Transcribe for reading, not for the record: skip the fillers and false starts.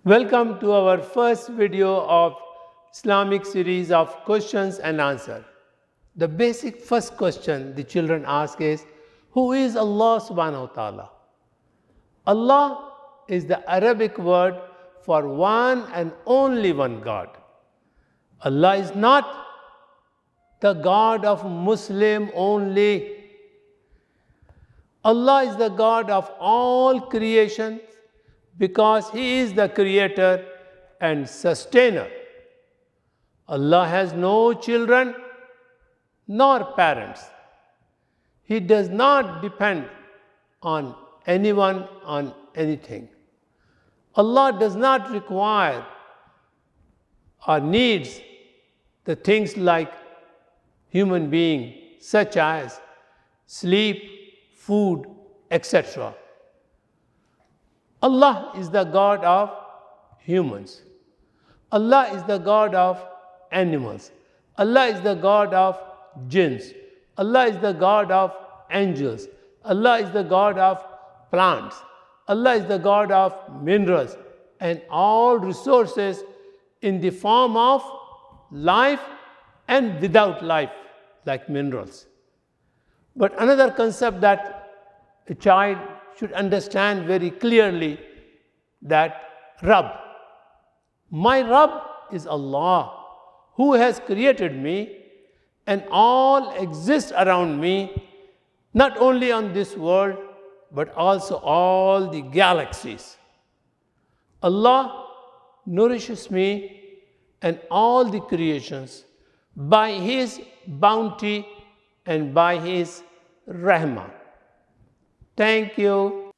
Welcome to our first video of Islamic series of questions and answers. The basic first question the children ask is, who is Allah subhanahu wa ta'ala? Allah is the Arabic word for one and only one God. Allah is not the God of Muslim only. Allah is the God of all creation because He is the creator and sustainer. Allah has no children nor parents. He does not depend on anyone, on anything. Allah does not require or needs the things like human being, such as sleep, food, etc. Allah is the God of humans. Allah is the God of animals. Allah is the God of jinns. Allah is the God of angels. Allah is the God of plants. Allah is the God of minerals and all resources in the form of life and without life, like minerals. But another concept that a child should understand very clearly, that Rabb. My Rabb is Allah, who has created me, and all exists around me, not only on this world, but also all the galaxies. Allah nourishes me and all the creations by His bounty and by His rahmah. Thank you.